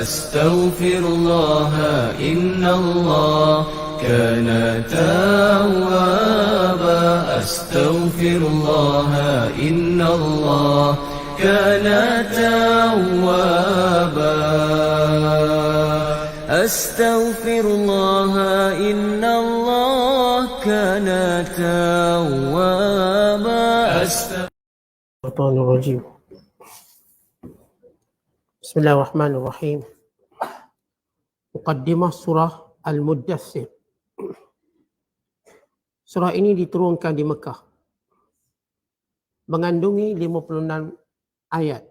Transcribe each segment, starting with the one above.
أستغفر الله إن الله كان توابا أستغفر الله إن الله كان توابا أستغفر الله إن الله كان توابا الشيطان الرجيم. بسم الله الرحمن الرحيم. Muqaddimah surah Al-Muddathir. Surah ini diturunkan di Mekah. Mengandungi 56 ayat.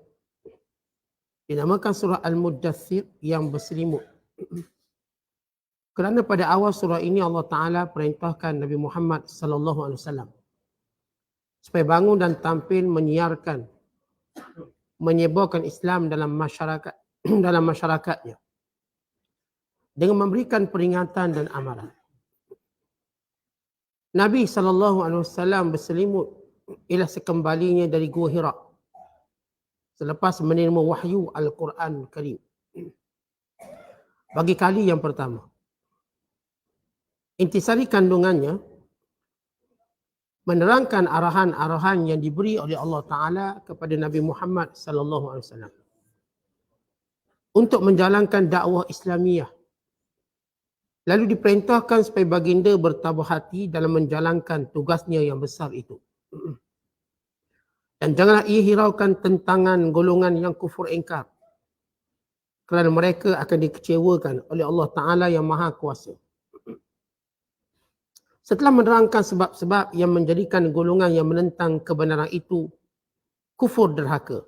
Dinamakan surah Al-Muddathir yang berselimut. Kerana pada awal surah ini Allah Ta'ala perintahkan Nabi Muhammad sallallahu alaihi wasallam supaya bangun dan tampil menyiarkan, menyebarkan Islam dalam masyarakatnya dengan memberikan peringatan dan amaran. Nabi SAW berselimut ialah sekembalinya dari Gua Hira selepas menerima wahyu Al-Quran Karim bagi kali yang pertama. Intisari kandungannya menerangkan arahan-arahan yang diberi oleh Allah Ta'ala kepada Nabi Muhammad SAW untuk menjalankan dakwah Islamiyah. Lalu diperintahkan supaya baginda bertabah hati dalam menjalankan tugasnya yang besar itu. Dan janganlah ia hiraukan tentangan golongan yang kufur ingkar, kerana mereka akan dikecewakan oleh Allah Ta'ala yang Maha Kuasa. Setelah menerangkan sebab-sebab yang menjadikan golongan yang menentang kebenaran itu kufur derhaka,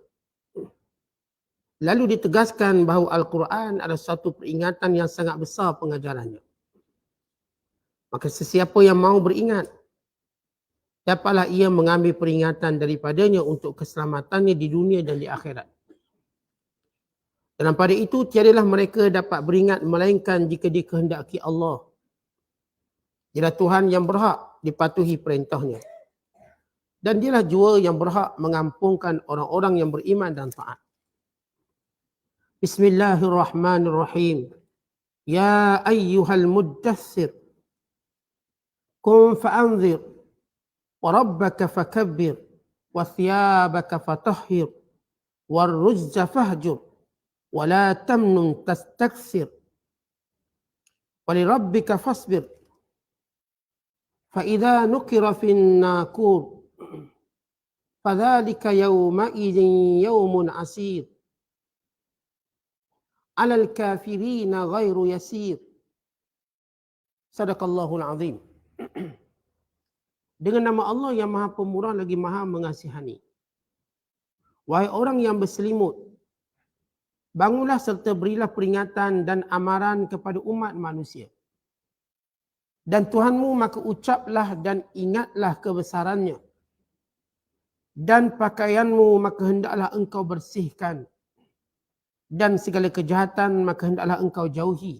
lalu ditegaskan bahawa Al-Quran adalah satu peringatan yang sangat besar pengajarannya. Maka sesiapa yang mahu beringat, dapatlah ia mengambil peringatan daripadanya untuk keselamatannya di dunia dan di akhirat. Dan pada itu tiadalah mereka dapat beringat melainkan jika dikehendaki Allah. Dialah Tuhan yang berhak dipatuhi perintahnya. Dan dialah jua yang berhak mengampunkan orang-orang yang beriman dan taat. Bismillahirrahmanirrahim. Ya ayyuhal muddathir, kum fa'anzir, wa rabbaka fakabbir, wa thiyabaka fatahhir, wa rujza fahjur, wa la tamnun tastakthir, wa lirabbika fasbir. فإذا نكر في الناكور فذلك يومئذ يوم عسير على الكافرين غير يسير. Sadaqallahul Azim. Dengan nama Allah yang Maha Pemurah lagi Maha Mengasihani. Wahai orang yang berselimut, bangunlah serta berilah peringatan dan amaran kepada umat manusia. Dan Tuhanmu maka ucaplah dan ingatlah kebesarannya. Dan pakaianmu maka hendaklah engkau bersihkan. Dan segala kejahatan maka hendaklah engkau jauhi.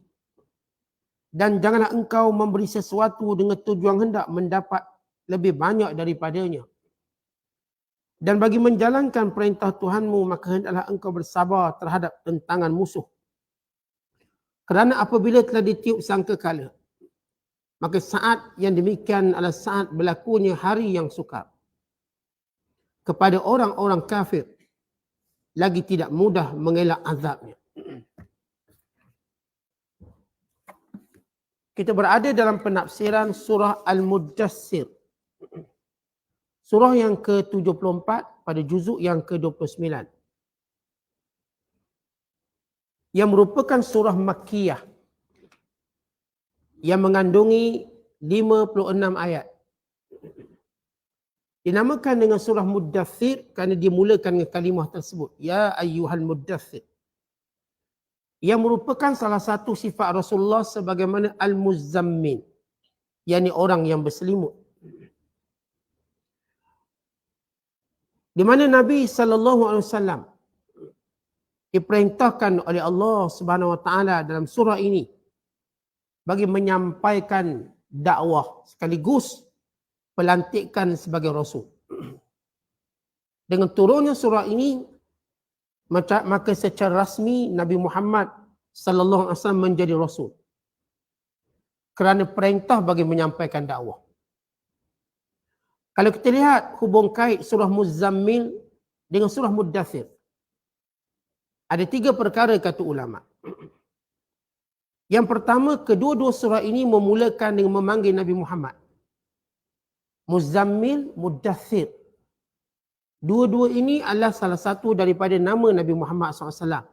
Dan janganlah engkau memberi sesuatu dengan tujuan hendak mendapat lebih banyak daripadanya. Dan bagi menjalankan perintah Tuhanmu maka hendaklah engkau bersabar terhadap tentangan musuh. Kerana apabila telah ditiup sangkakala, maka saat yang demikian adalah saat berlakunya hari yang sukar. Kepada orang-orang kafir, lagi tidak mudah mengelak azabnya. Kita berada dalam penafsiran surah Al-Muddathir. Surah yang ke-74 pada juzuk yang ke-29. Yang merupakan surah Makkiyah. Yang mengandungi 56 ayat. Dinamakan dengan surah Muddathir kerana dimulakan dengan kalimah tersebut. Ya ayyuhal muddathir. Yang merupakan salah satu sifat Rasulullah sebagaimana al-muzammin. yakni orang yang berselimut. Di mana Nabi SAW diperintahkan oleh Allah Subhanahu Wa Taala dalam surah ini bagi menyampaikan dakwah sekaligus pelantikan sebagai Rasul. Dengan turunnya surah ini, maka secara rasmi Nabi Muhammad sallallahu alaihi wasallam menjadi rasul kerana perintah bagi menyampaikan dakwah. Kalau kita lihat hubung kait surah Muzammil dengan surah Muddathir, ada 3 perkara kata ulama. Yang pertama, kedua-dua surah ini memulakan dengan memanggil Nabi Muhammad. Muzammil, Muddathir. Dua-dua ini adalah salah satu daripada nama Nabi Muhammad SAW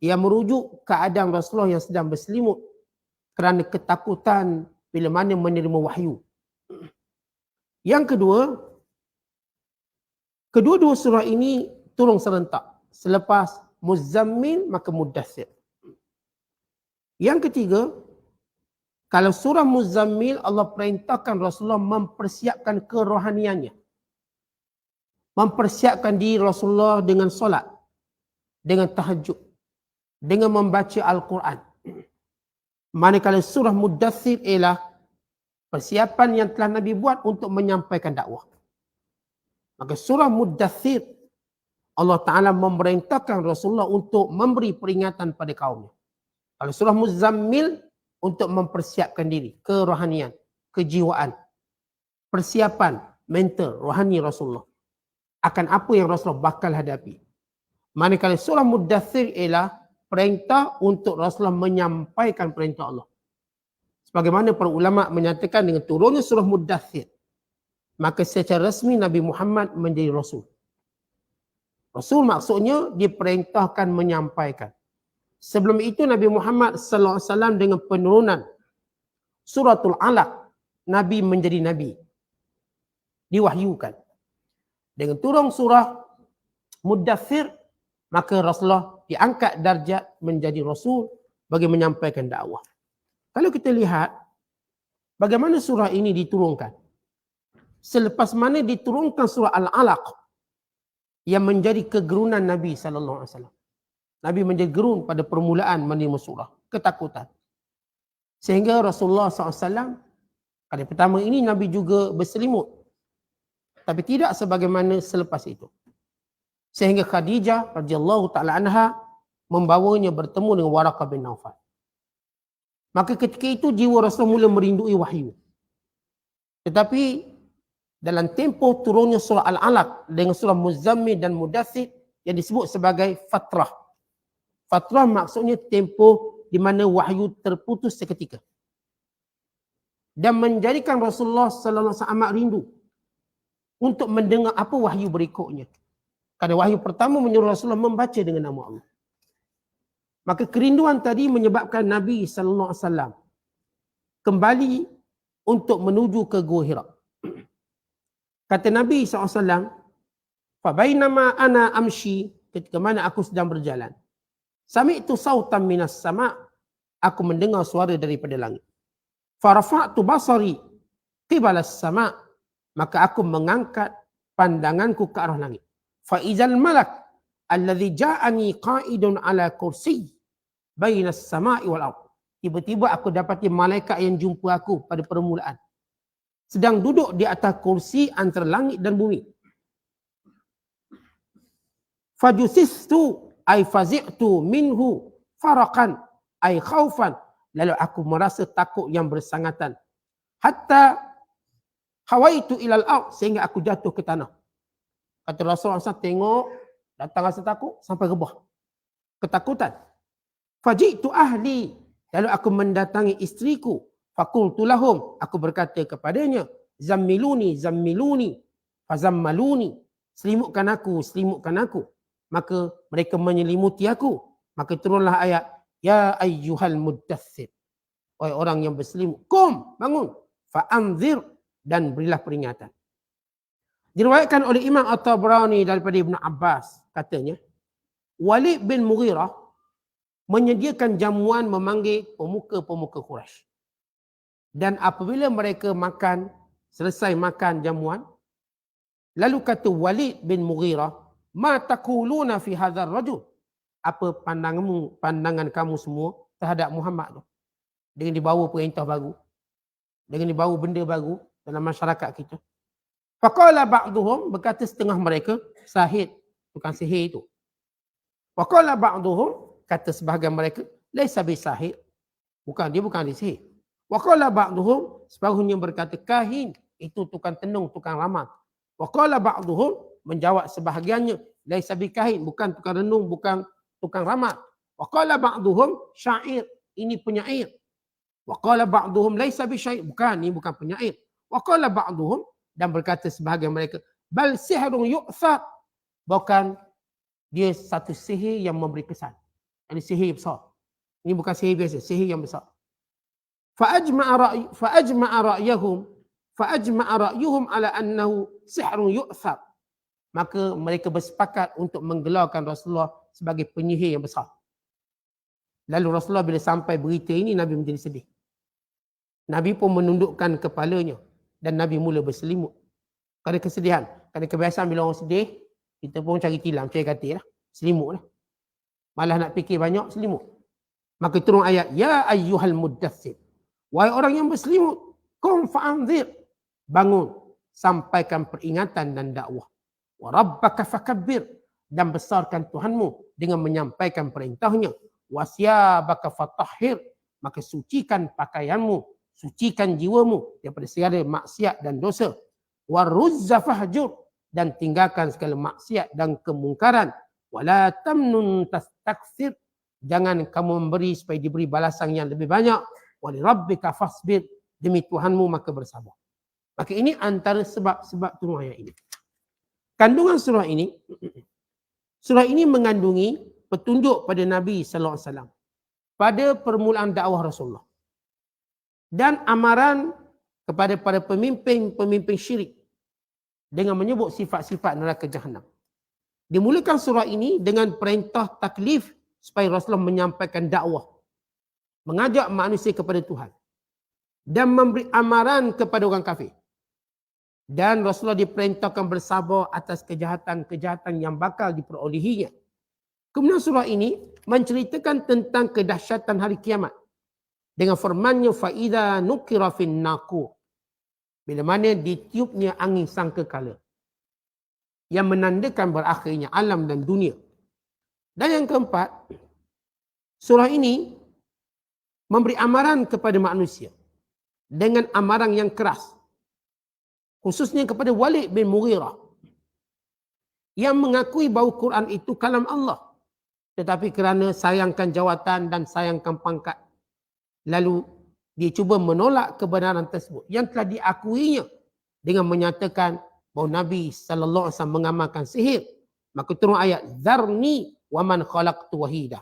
yang merujuk keadaan Rasulullah yang sedang berselimut kerana ketakutan bila mana menerima wahyu. Yang kedua, kedua-dua surah ini turun serentak. Selepas Muzammil maka Muddathir. Yang ketiga, kalau surah Muzammil Allah perintahkan Rasulullah mempersiapkan kerohaniannya. Mempersiapkan diri Rasulullah dengan solat, dengan tahajud, dengan membaca Al-Quran. Manakala surah Muddathir ialah persiapan yang telah Nabi buat untuk menyampaikan dakwah. Maka surah Muddathir Allah Ta'ala memerintahkan Rasulullah untuk memberi peringatan pada kaumnya. Kalau surah Muzammil untuk mempersiapkan diri, kerohanian, kejiwaan, persiapan mental, rohani Rasulullah akan apa yang Rasulullah bakal hadapi. Manakala surah Muddathir ialah perintah untuk Rasulullah menyampaikan perintah Allah. Sebagaimana para ulama menyatakan dengan turunnya surah Muddathir, maka secara rasmi Nabi Muhammad menjadi Rasul. Rasul maksudnya diperintahkan menyampaikan. Sebelum itu Nabi Muhammad sallallahu alaihi wasallam dengan penurunan suratul Alaq, Nabi menjadi Nabi. Diwahyukan. Dengan turun surah Muddathir, maka Rasulullah diangkat darjat menjadi Rasul bagi menyampaikan dakwah. Kalau kita lihat bagaimana surah ini diturunkan. Selepas mana diturunkan surah Al-Alaq yang menjadi kegerunan Nabi sallallahu alaihi wasallam. Nabi menjadi gerun pada permulaan menerima surah. Ketakutan. Sehingga Rasulullah SAW, kali pertama ini Nabi juga berselimut. Tapi tidak sebagaimana selepas itu. Sehingga Khadijah radhiyallahu ta'ala anha membawanya bertemu dengan Waraqah bin Naufal. Maka ketika itu jiwa Rasulullah mula merindui wahyu. Tetapi dalam tempoh turunnya surah Al-Alaq dengan surah Muzammil dan Muddathir yang disebut sebagai fatrah. Fatrah maksudnya tempoh di mana wahyu terputus seketika. Dan menjadikan Rasulullah sallallahu alaihi wasallam amat rindu untuk mendengar apa wahyu berikutnya. Kerana wahyu pertama menyuruh Rasulullah membaca dengan nama Allah. Maka kerinduan tadi menyebabkan Nabi sallallahu alaihi wasallam kembali untuk menuju ke Gua Hira. Kata Nabi SAW, fa bainama ana amshi, ketika mana aku sedang berjalan, sami'tu sautan minas sama', aku mendengar suara daripada langit. Farafa'tu basari qibalas sama', maka aku mengangkat pandanganku ke arah langit. Fa idzal malak alladhi ja'ani qa'idun ala kursi bainas sama'i wal ardh. Tiba-tiba aku dapati malaikat yang jumpa aku pada permulaan, sedang duduk di atas kursi antara langit dan bumi. Fajusistu ay fazi'tu minhu faraqan ay khaufan, lalu aku merasa takut yang bersangatan, hatta hawaitu ilal ard, sehingga aku jatuh ke tanah. Kata Rasulullah SAW, tengok datang rasa takut sampai rebah ketakutan. Faji'tu ahli, lalu aku mendatangi istriku, faqultu lahum, aku berkata kepadanya, zammiluni zammiluni fazammaluni, selimutkan aku selimutkan aku. Maka mereka menyelimuti aku. Maka turunlah ayat, ya ayyuhal muddathir, wahai orang yang berselimut, qum, bangun, fa'anzir, dan berilah peringatan. Diriwayatkan oleh Imam At-Tabrani daripada Ibn Abbas, katanya Walid bin Mughirah menyediakan jamuan memanggil pemuka-pemuka Quraisy. Dan apabila mereka selesai makan jamuan, lalu kata Walid bin Mughirah, ma taquluna fi hadzal rajul, apa pandangan kamu semua terhadap Muhammad tu, dengan dibawa perintah baru, dengan dibawa benda baru dalam masyarakat kita. Faqala ba'duhum, berkata setengah mereka, sahid, tukang sihir itu. Faqala ba'duhum, kata sebahagian mereka, laisa bisahir. Dia bukan ahli sihir. Wa qala ba'duhum, separuhnya berkata kahin, itu tukang tenung, tukang ramal. Wa qala ba'duhum, menjawab sebahagiannya, laisa bikahin, bukan tukang renung, bukan tukang ramal. Wa qala ba'duhum syair, ini penyair. Wa qala ba'duhum laisa bisyair, bukan, ini bukan penyair. Wa qala ba'duhum, dan berkata sebahagian mereka, bal sihrun yu'thar, bukan, dia satu sihir yang memberi kesan. Ini sihir besar. Ini bukan sihir biasa, sihir yang besar. Fa'ajma'a ra'yuhum ala annahu sihrun yu'thar. Maka mereka bersepakat untuk menggelarkan Rasulullah sebagai penyihir yang besar. Lalu Rasulullah bila sampai berita ini, Nabi menjadi sedih. Nabi pun menundukkan kepalanya dan Nabi mula berselimut. Kerana kesedihan. Kerana kebiasaan bila orang sedih, kita pun cari tilam, cari katil lah. Selimut lah. Malah nak fikir banyak, selimut. Maka turun ayat, ya ayyuhal muddathir. Wahai orang yang berselimut, qum fa'anzir. Bangun, sampaikan peringatan dan dakwah. Wa rabbaka fakabbir. Dan besarkan Tuhanmu dengan menyampaikan perintahnya. Wa siyabaka fatahhir. Maka sucikan pakaianmu, sucikan jiwamu daripada segala maksiat dan dosa. Wa ruzza fahjur. Dan tinggalkan segala maksiat dan kemungkaran. Wala tamnun tastakthir. Jangan kamu memberi supaya diberi balasan yang lebih banyak. Wa li rabbika fasbir. Demi Tuhanmu maka bersabar. Maka ini antara sebab-sebab turun ayat ini. Kandungan surah ini mengandungi petunjuk pada Nabi sallallahu alaihi wasallam pada permulaan dakwah Rasulullah dan amaran kepada para pemimpin syirik dengan menyebut sifat-sifat neraka jahanam. Dimulakan surah ini dengan perintah taklif supaya Rasulullah menyampaikan dakwah, mengajak manusia kepada Tuhan dan memberi amaran kepada orang kafir. Dan Rasulullah diperintahkan bersabar atas kejahatan-kejahatan yang bakal diperolehinya. Kemudian surah ini menceritakan tentang kedahsyatan hari kiamat. Dengan firmannya, فَإِذَا نُكِرَ فِي النَّاقُورِ. Bila mana ditiupnya angin sangkakala. Yang menandakan berakhirnya alam dan dunia. Dan yang keempat, surah ini memberi amaran kepada manusia. Dengan amaran yang keras. Khususnya kepada Walid bin Mughirah yang mengakui bahawa Quran itu kalam Allah, tetapi kerana sayangkan jawatan dan sayangkan pangkat, lalu dia cuba menolak kebenaran tersebut yang telah diakuinya dengan menyatakan bahawa Nabi sallallahu alaihi wasallam mengamalkan sihir. Maka turun ayat zarni wa man khalaqtu wahida.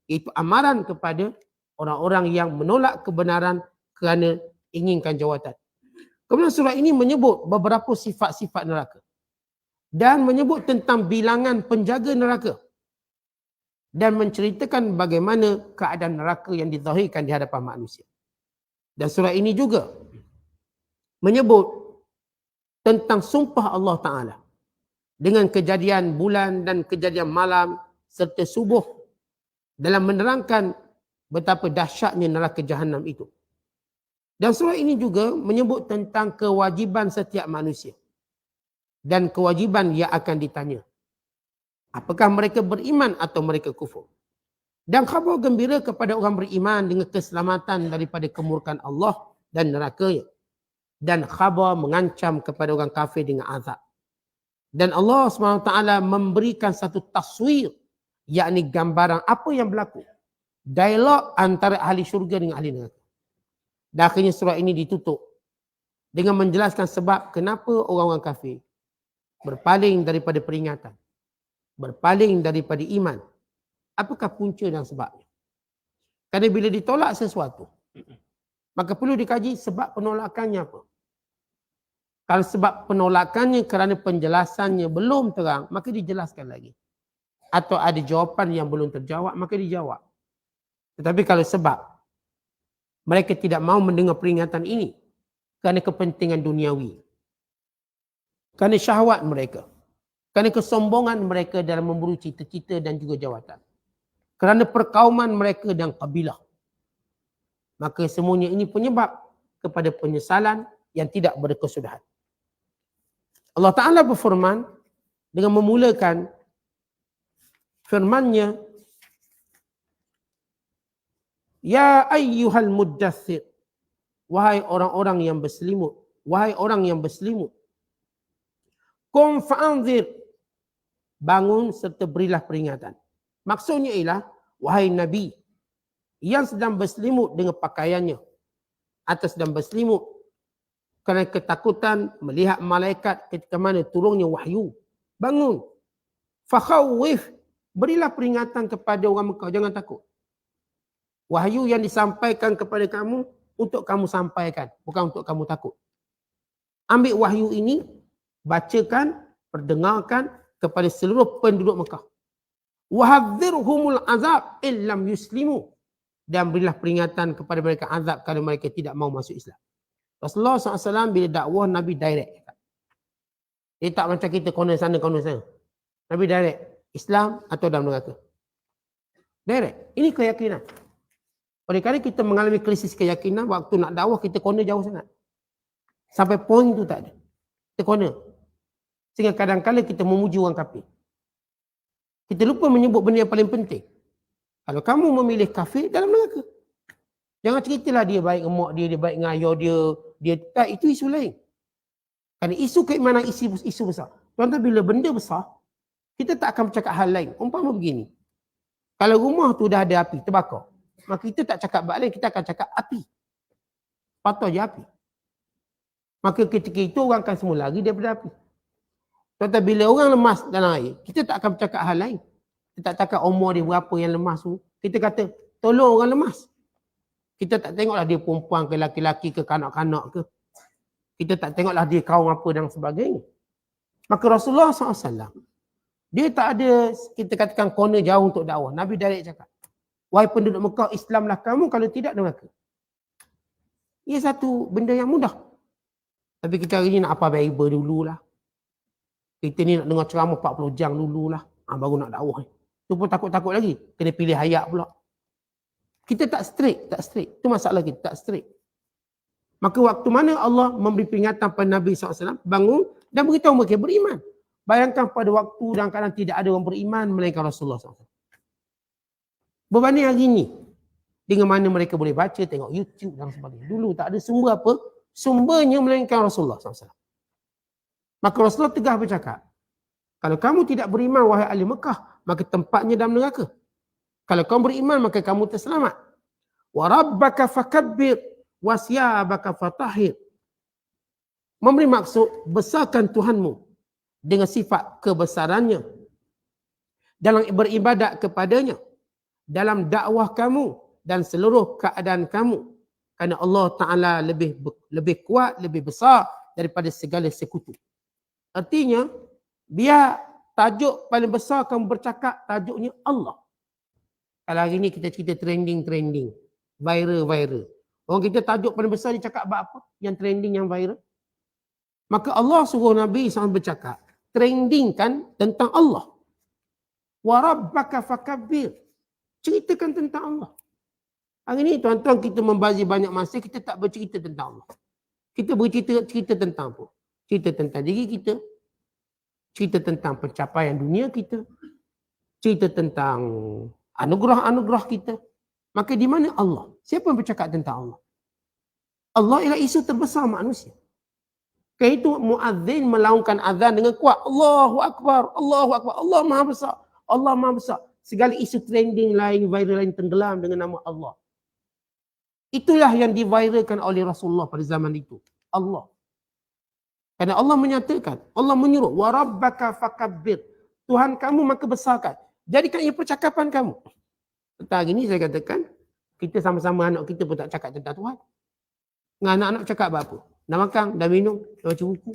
Itu amaran kepada orang-orang yang menolak kebenaran kerana inginkan jawatan. Kemudian surah ini menyebut beberapa sifat-sifat neraka. Dan menyebut tentang bilangan penjaga neraka. Dan menceritakan bagaimana keadaan neraka yang dizahirkan di hadapan manusia. Dan surah ini juga menyebut tentang sumpah Allah Ta'ala. Dengan kejadian bulan dan kejadian malam serta subuh. Dalam menerangkan betapa dahsyatnya neraka jahanam itu. Dan surah ini juga menyebut tentang kewajiban setiap manusia. Dan kewajiban yang akan ditanya. Apakah mereka beriman atau mereka kufur. Dan khabar gembira kepada orang beriman dengan keselamatan daripada kemurkaan Allah dan nerakanya. Dan khabar mengancam kepada orang kafir dengan azab. Dan Allah SWT memberikan satu taswir, yakni gambaran apa yang berlaku. Dialog antara ahli syurga dengan ahli neraka. Dan akhirnya surah ini ditutup dengan menjelaskan sebab kenapa orang-orang kafir berpaling daripada peringatan, berpaling daripada iman. Apakah punca dan sebabnya? Kerana bila ditolak sesuatu, maka perlu dikaji sebab penolakannya apa. Kalau sebab penolakannya kerana penjelasannya belum terang, maka dijelaskan lagi. Atau ada jawapan yang belum terjawab, maka dijawab. Tetapi kalau sebab mereka tidak mahu mendengar peringatan ini kerana kepentingan duniawi, kerana syahwat mereka, kerana kesombongan mereka dalam memburu cita-cita dan juga jawatan, kerana perkauman mereka dan kabilah, maka semuanya ini penyebab kepada penyesalan yang tidak berkesudahan. Allah Ta'ala berfirman dengan memulakan firman-Nya Ya ayyuhal muddathir. Wahai orang-orang yang berselimut. Wahai orang yang berselimut. Qum fa'anzir. Bangun serta berilah peringatan. Maksudnya ialah, wahai Nabi yang sedang berselimut dengan pakaiannya atau sedang berselimut kerana ketakutan melihat malaikat ketika mana turunnya wahyu. Bangun. Fakhawif. Berilah peringatan kepada orang Mekah. Jangan takut. Wahyu yang disampaikan kepada kamu untuk kamu sampaikan. Bukan untuk kamu takut. Ambil wahyu ini. Bacakan. Perdengarkan kepada seluruh penduduk Mekah. Wahadzirhumul azab illam yuslimu. Dan berilah peringatan kepada mereka azab kalau mereka tidak mau masuk Islam. Rasulullah SAW bila dakwah Nabi direct. Dia tak macam kita corner sana, corner sana. Nabi direct. Islam atau dalam neraka. Direct. Ini keyakinan. Oleh kerana kita mengalami krisis keyakinan, waktu nak dakwah kita corner jauh sangat. Sampai poin tu tak ada. Kita corner. Sehingga kadang-kadang kita memuji orang kafir. Kita lupa menyebut benda yang paling penting. Kalau kamu memilih kafir, dalam neraka. Jangan ceritalah dia baik dengan mak dia, dia baik dengan ayah dia tak, itu isu lain. Kerana isu keimanan isu besar. Tuan-tuan, bila benda besar, kita tak akan bercakap hal lain. Umpama begini. Kalau rumah tu dah ada api, terbakar. Maka kita tak cakap bab lain, kita akan cakap api. Patah je api. Maka ketika itu orang akan semua lari daripada api. Tuan-tuan, bila orang lemas dalam air, kita tak akan bercakap hal lain. Kita tak cakap umur dia berapa yang lemas tu. Kita kata, tolong orang lemas. Kita tak tengoklah dia perempuan ke laki-laki ke kanak-kanak ke. Kita tak tengoklah dia kaum apa dan sebagainya. Maka Rasulullah SAW, dia tak ada, kita katakan corner jauh untuk dakwah. Nabi direct cakap, wahai penduduk Mekah, Islamlah kamu, kalau tidak neraka. Ia satu benda yang mudah. Tapi kita hari ni nak apa Bible dululah. Kita ni nak dengar ceramah 40 jam dululah. Baru nak dakwah. Tu pun takut-takut lagi. Kena pilih ayat pula. Kita tak straight. Itu masalah kita, tak straight. Maka waktu mana Allah memberi peringatan pada Nabi SAW, bangun dan beritahu mereka beriman. Bayangkan pada waktu dan kadang tidak ada orang beriman melainkan Rasulullah SAW. Berbanding hari ini, dengan mana mereka boleh baca, tengok YouTube dan sebagainya. Dulu tak ada sumber apa, sumbernya melainkan Rasulullah SAW. Maka Rasulullah tegas bercakap, kalau kamu tidak beriman wahai ahli Mekah, maka tempatnya dalam neraka. Kalau kamu beriman maka kamu terselamat. Wa rabbaka fakabbir wa siyabaka fatahhir. Memberi maksud besarkan Tuhanmu dengan sifat kebesarannya dalam beribadat kepadanya, dalam dakwah kamu dan seluruh keadaan kamu. Kerana Allah Ta'ala lebih kuat, lebih besar daripada segala sekutu. Artinya, biar tajuk paling besar kamu bercakap, tajuknya Allah. Kalau hari ni kita cerita trending, viral. Orang kita tajuk paling besar dia cakap apa? Yang trending, yang viral. Maka Allah suruh Nabi SAW bercakap, trendingkan tentang Allah. Wa rabbaka fakabbir. Ceritakan tentang Allah. Hari ni tuan-tuan kita membazir banyak masa, kita tak bercerita tentang Allah. Kita bercerita tentang apa? Cerita tentang diri kita. Cerita tentang pencapaian dunia kita. Cerita tentang anugerah-anugerah kita. Maka di mana Allah? Siapa yang bercakap tentang Allah? Allah ialah isu terbesar manusia. Kerana itu muazzin melaungkan azan dengan kuat. Allahu Akbar, Allahu Akbar, Allah Maha Besar, Allah Maha Besar. Segala isu trending lain, viral lain tenggelam dengan nama Allah. Itulah yang diviralkan oleh Rasulullah pada zaman itu. Allah. Kerana Allah menyatakan, Allah menyuruh, wa rabbaka fakabbir. Tuhan kamu maka besarkan. Jadikan ia percakapan kamu. Tentang hari ini saya katakan, kita sama-sama anak kita pun tak cakap tentang Tuhan. Dengan anak-anak cakap apa? Dah makan, dah minum, dah baca buku.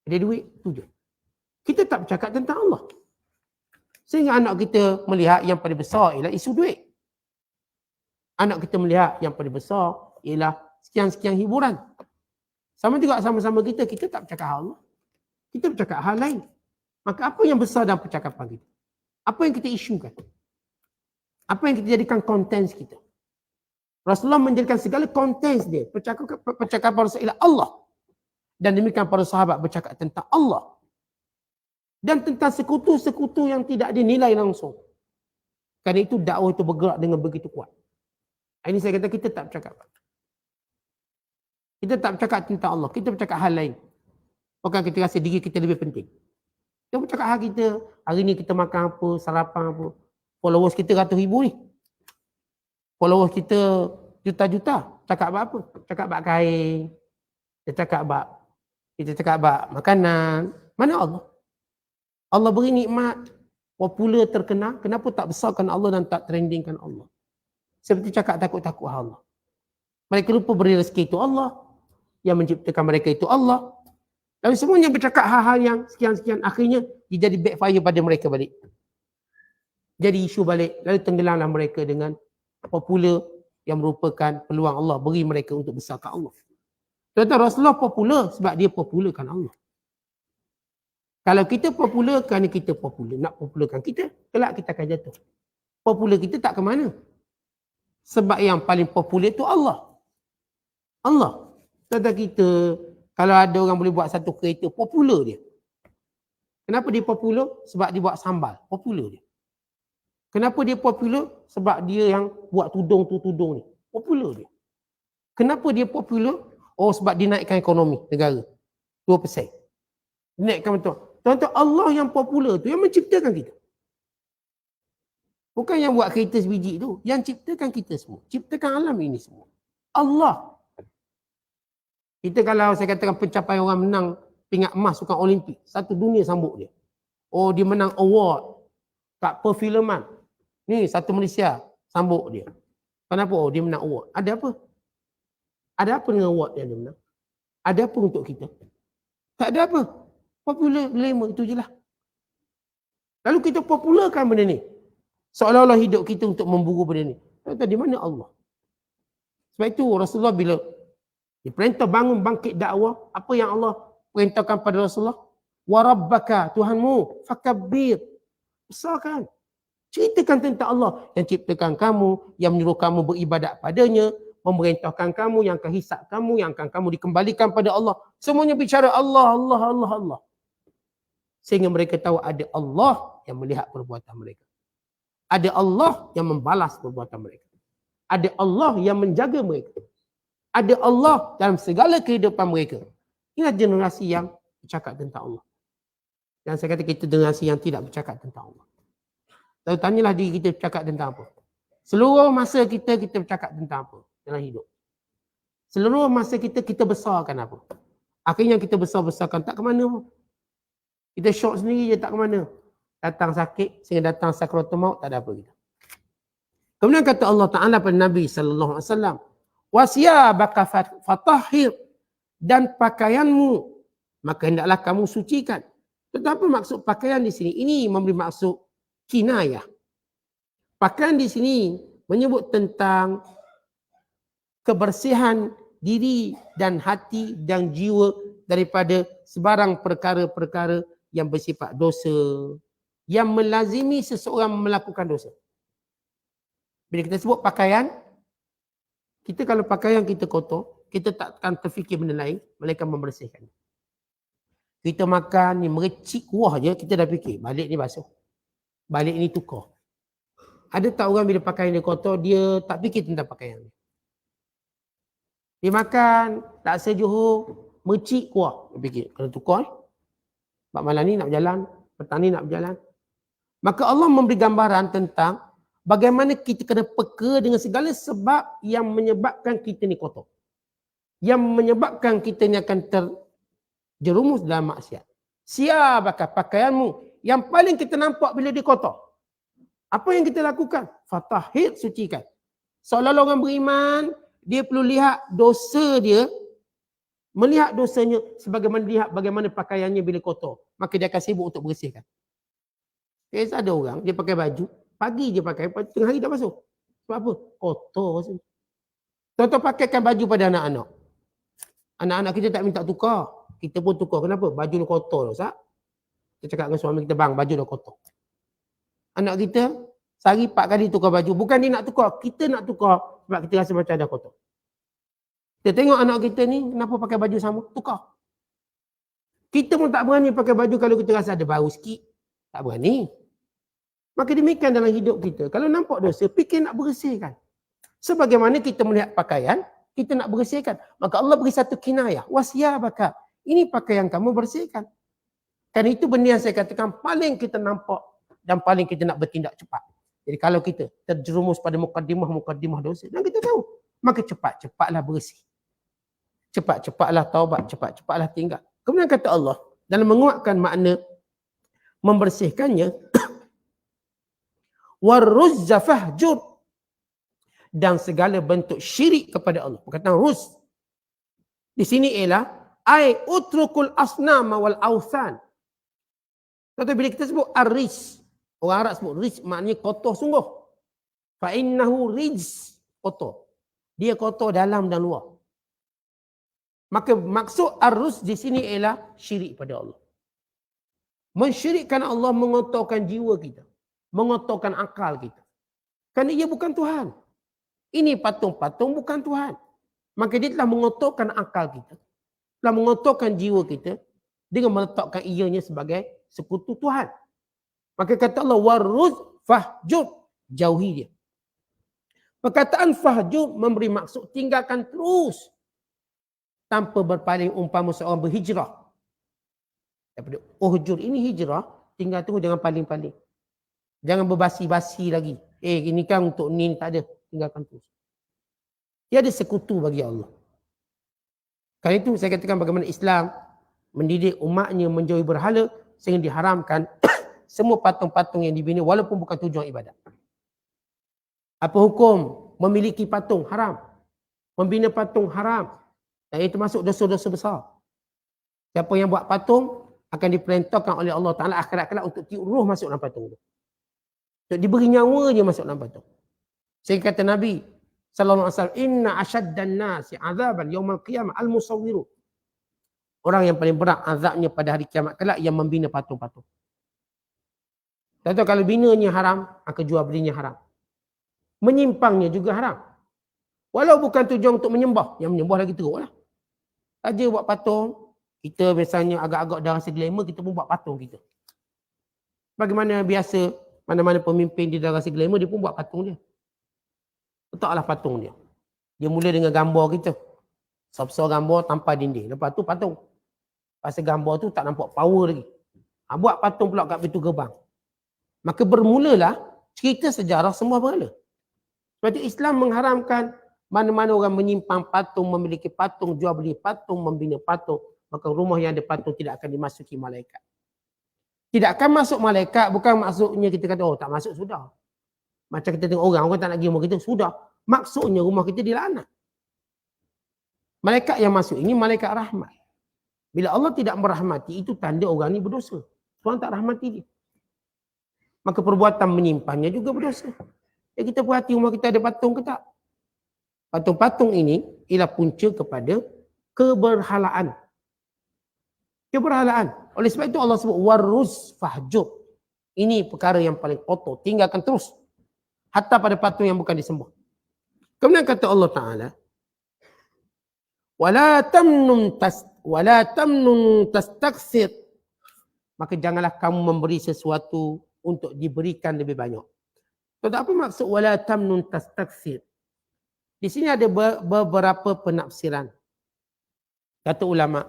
Ada duit, tu je. Kita tak bercakap tentang Allah. Sehingga anak kita melihat yang paling besar ialah isu duit. Anak kita melihat yang paling besar ialah sekian-sekian hiburan. Sama juga sama-sama kita tak bercakap hal Allah. Kita bercakap hal lain. Maka apa yang besar dalam percakapan kita? Apa yang kita isukan? Apa yang kita jadikan kontens kita? Rasulullah menjadikan segala kontens dia. Percakapan Rasulullah ialah Allah. Dan demikian para sahabat bercakap tentang Allah. Dan tentang sekutu-sekutu yang tidak dinilai langsung. Kerana itu dakwah itu bergerak dengan begitu kuat. Ini saya kata kita tak bercakap. Kita tak bercakap tentang Allah. Kita bercakap hal lain. Bukan kita rasa diri kita lebih penting. Kita bercakap hal kita. Hari ni kita makan apa, sarapan apa. Followers kita ratus ribu ni. Followers kita juta-juta. Cakap apa? Cakap bab kain. Kita cakap bab makanan. Mana Allah? Allah beri nikmat. Popular terkenal. Kenapa tak besarkan Allah dan tak trendingkan Allah? Seperti cakap takut-takut Allah. Mereka lupa beri rezeki itu Allah. Yang menciptakan mereka itu Allah. Lalu semuanya bercakap hal-hal yang sekian-sekian. Akhirnya dia jadi backfire pada mereka balik. Jadi isu balik. Lalu tenggelamlah mereka dengan popular yang merupakan peluang Allah beri mereka untuk besarkan Allah. Tuan-tuan, Rasulullah popular sebab dia popularkan Allah. Kalau kita popular kerana kita popular, nak popularkan kita, kelak kita akan jatuh. Popular kita tak ke mana? Sebab yang paling popular itu Allah. Allah. Tuan-tuan, kita, kalau ada orang boleh buat satu kereta, popular dia. Kenapa dia popular? Sebab dia buat sambal. Popular dia. Kenapa dia popular? Sebab dia yang buat tudung ni. Popular dia. Kenapa dia popular? Oh, sebab dia naikkan ekonomi negara. 2%. Naikkan betul. Tuan-tuan, Allah yang popular tu yang menciptakan kita. Bukan yang buat kereta sebiji tu. Yang ciptakan kita semua. Ciptakan alam ini semua. Allah. Kita kalau saya katakan pencapaian orang menang pingat emas sukan Olimpik. Satu dunia sambut dia. Oh, dia menang award kat perfilman. Ni satu Malaysia sambut dia. Kenapa? Oh, dia menang award. Ada apa? Ada apa dengan award yang dia menang? Ada apa untuk kita? Tak ada apa. Popular glamour itu je lah. Lalu kita popularkan benda ni. Seolah-olah hidup kita untuk memburu benda ni. Kata di mana Allah? Sebab itu Rasulullah bila diperintah bangun bangkit dakwah, apa yang Allah perintahkan pada Rasulullah? Wa rabbaka, Tuhanmu, fakabbir. Besarkan. Ceritakan tentang Allah yang ciptakan kamu, yang menyuruh kamu beribadat padanya, memerintahkan kamu, yang akan hisap kamu, yang akan kamu dikembalikan pada Allah. Semuanya bicara Allah, Allah, Allah, Allah. Sehingga mereka tahu ada Allah yang melihat perbuatan mereka. Ada Allah yang membalas perbuatan mereka. Ada Allah yang menjaga mereka. Ada Allah dalam segala kehidupan mereka. Inilah generasi yang bercakap tentang Allah. Dan saya kata kita generasi yang tidak bercakap tentang Allah. Lalu tanyalah diri kita bercakap tentang apa. Seluruh masa kita bercakap tentang apa dalam hidup. Seluruh masa kita besarkan apa. Akhirnya kita besar-besarkan tak ke mana pun. Kita syok sendiri je tak ke mana. Datang sakit sehingga datang sakratul maut tak ada apa kita. Kemudian kata Allah Ta'ala pada Nabi SAW. Wasiyabaka fatahhir, dan pakaianmu maka hendaklah kamu sucikan. Tetapi maksud pakaian di sini ini memberi maksud kinayah. Pakaian di sini menyebut tentang kebersihan diri dan hati dan jiwa daripada sebarang perkara-perkara yang bersifat dosa, yang melazimi seseorang melakukan dosa. Bila kita sebut pakaian, kita kalau pakaian kita kotor, kita tak akan terfikir benda lain, melainkan membersihkan. Kita makan ni merecik kuah je, kita dah fikir balik ni basuh, balik ni tukar. Ada tak orang bila pakaian dia kotor, dia tak fikir tentang pakaian dia. Dia makan, tak sejuhur, mercik kuah. Dia fikir, kena tukar ni. Sebab malam ni nak berjalan, petang ni nak berjalan. Maka Allah memberi gambaran tentang bagaimana kita kena peka dengan segala sebab yang menyebabkan kita ni kotor. Yang menyebabkan kita ni akan terjerumus dalam maksiat. Siapakah pakaianmu yang paling kita nampak bila dia kotor? Apa yang kita lakukan? Fatahhir, sucikan. Seolah-olah orang beriman, dia perlu lihat dosa dia, melihat dosanya sebagaimana lihat bagaimana pakaiannya bila kotor. Maka dia akan sibuk untuk bersihkan. Biasa ada orang, dia pakai baju, pagi dia pakai, tengah hari dah basuh. Sebab apa? Kotor rasanya. Contoh pakaikan baju pada anak-anak. Anak-anak kita tak minta tukar. Kita pun tukar. Kenapa? Baju dia kotor. Ustaz. Kita cakap dengan suami kita, bang, baju dah kotor. Anak kita, sehari 4 kali tukar baju. Bukan dia nak tukar, kita nak tukar sebab kita rasa macam dah kotor. Kita tengok anak kita ni, kenapa pakai baju sama? Tukar. Kita pun tak berani pakai baju kalau kita rasa ada bau sikit. Tak berani. Maka demikian dalam hidup kita. Kalau nampak dosa, fikir nak bersihkan. Sebagaimana kita melihat pakaian, kita nak bersihkan. Maka Allah beri satu kinayah. Wasiyabaka. Ini pakaian kamu bersihkan. Kan itu benda yang saya katakan paling kita nampak dan paling kita nak bertindak cepat. Jadi kalau kita terjerumus pada mukaddimah dosa, dan kita tahu, maka cepat-cepatlah bersih. Cepat-cepatlah taubat, cepat-cepatlah tinggal. Kemudian kata Allah, dalam menguatkan makna membersihkannya, waruzza fahjur, dan segala bentuk syirik kepada Allah. Perkataan ruz di sini ialah ai utrukul asnama wal awthan. Contoh bila kita sebut ar-rijs, orang Arab sebut rijs maknanya kotor sungguh. Fa innahu rijs, kotor. Dia kotor dalam dan luar. Maka maksud ar-ruz di sini ialah syirik pada Allah. Mensyirikkan Allah mengotorkan jiwa kita, mengotorkan akal kita. Kerana ia bukan Tuhan. Ini patung-patung bukan Tuhan. Maka dia telah mengotorkan akal kita, telah mengotorkan jiwa kita dengan meletakkan ianya sebagai sekutu Tuhan. Maka kata Allah, waruz fahjur, jauhi dia. Perkataan fahjur memberi maksud tinggalkan terus tanpa berpaling, umpama seorang berhijrah. Daripada uhjur ini hijrah, tinggal terus, jangan paling-paling. Jangan berbasi-basi lagi. Ini kan untuk ni, tak ada. Tinggalkan terus. Dia ada sekutu bagi Allah. Kerana itu saya katakan bagaimana Islam mendidik umatnya menjauhi berhala sehingga diharamkan semua patung-patung yang dibina walaupun bukan tujuan ibadat. Apa hukum memiliki patung? Haram. Membina patung haram. Dan itu masuk dosa-dosa besar. Siapa yang buat patung akan diperintahkan oleh Allah Ta'ala akhirat-akhirat untuk tiup roh masuk dalam patung itu. Untuk diberi nyawa je masuk dalam patung. Sehingga kata Nabi sallallahu alaihi wasallam, inna asyaddan nasi azaban yaumal qiyamah al-musawwiru. Orang yang paling berat azabnya pada hari kiamat kelak yang membina patung-patung. Tentu kalau binanya haram, maka jual belinya haram. Menyimpangnya juga haram. Walau bukan tujuan untuk menyembah, yang menyembah lagi teruk lah. Saja buat patung, kita biasanya agak-agak dah rasa glamour, kita pun buat patung kita. Bagaimana biasa, mana-mana pemimpin dia dah rasa glamour, dia pun buat patung dia. Letaklah patung dia. Dia mula dengan gambar kita. Sebesar gambar tanpa dinding. Lepas tu patung. Pasal gambar tu tak nampak power lagi. Buat patung pula kat pintu gerbang. Maka bermulalah cerita sejarah semua berhala. Sebab itu Islam mengharamkan mana-mana orang menyimpang patung, memiliki patung, jual beli patung, membina patung. Maka rumah yang ada patung tidak akan dimasuki malaikat. Tidak akan masuk malaikat, bukan maksudnya kita kata, oh tak masuk sudah. Macam kita tengok orang tak nak pergi rumah kita, sudah. Maksudnya rumah kita dilaknat. Malaikat yang masuk ini malaikat rahmat. Bila Allah tidak merahmati, itu tanda orang ni berdosa. Tuhan tak rahmati dia. Maka perbuatan menyimpannya juga berdosa. Ya, kita perhati rumah kita ada patung ke tak? Patung-patung ini ialah punca kepada keberhalaan. Keberhalaan. Oleh sebab itu Allah sebut waruz fahjur. Ini perkara yang paling kotor. Tinggalkan terus. Hatta pada patung yang bukan disembah. Kemudian kata Allah Ta'ala, wala tamnun tastakthir. Maka janganlah kamu memberi sesuatu untuk diberikan lebih banyak. Tahu apa maksud wala tamnun tastakthir? Di sini ada beberapa penafsiran. Kata ulama.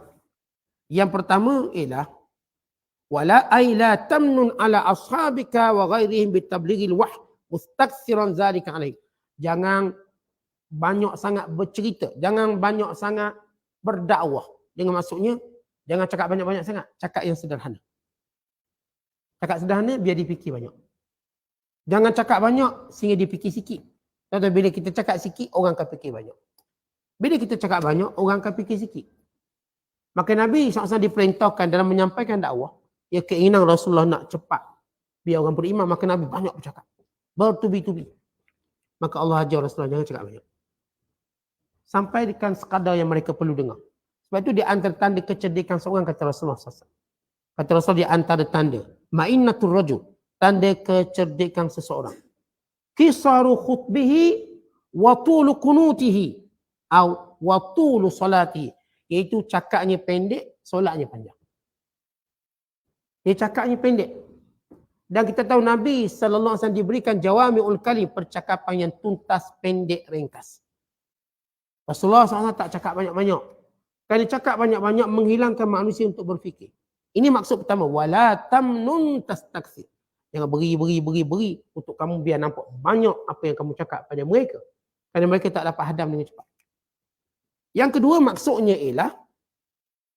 Yang pertama ialah wala ay la tamnun ala ashabika wa ghairihim bitablighil wahyi mustaksiran zalika alaih. Jangan banyak sangat bercerita, jangan banyak sangat berdakwah. Dengan maksudnya jangan cakap banyak-banyak sangat, cakap yang sederhana. Cakap sederhana biar dipikir banyak. Jangan cakap banyak sehingga dipikir sikit. Contoh bila kita cakap sikit, orang akan fikir banyak. Bila kita cakap banyak, orang akan fikir sikit. Maka Nabi SAW diperintahkan dalam menyampaikan dakwah, ya keinginan Rasulullah nak cepat biar orang beriman, maka Nabi banyak bercakap. Bertubi-tubi. Maka Allah ajar Rasulullah jangan cakap banyak. Sampaikan sekadar yang mereka perlu dengar. Sebab itu di antara tanda kecerdikan seorang, kata Rasulullah SAW. Kata Rasul di antara tanda. Ma'innatul rajul. Tanda kecerdikan seseorang. Kisaru khutbihi wa tulu kunutihi. Atau wa tulu salatihi. Iaitu cakapnya pendek, solatnya panjang. Dia cakapnya pendek. Dan kita tahu Nabi sallallahu alaihi wasallam diberikan jawami'ul kalim, percakapan yang tuntas, pendek, ringkas. Rasulullah SAW tak cakap banyak-banyak. Kalau cakap banyak-banyak menghilangkan manusia untuk berfikir. Ini maksud pertama, wala tamnun tastakthir. Jangan beri untuk kamu biar nampak banyak apa yang kamu cakap pada mereka. Kerana mereka tak dapat hadam dengan cepat. Yang kedua maksudnya ialah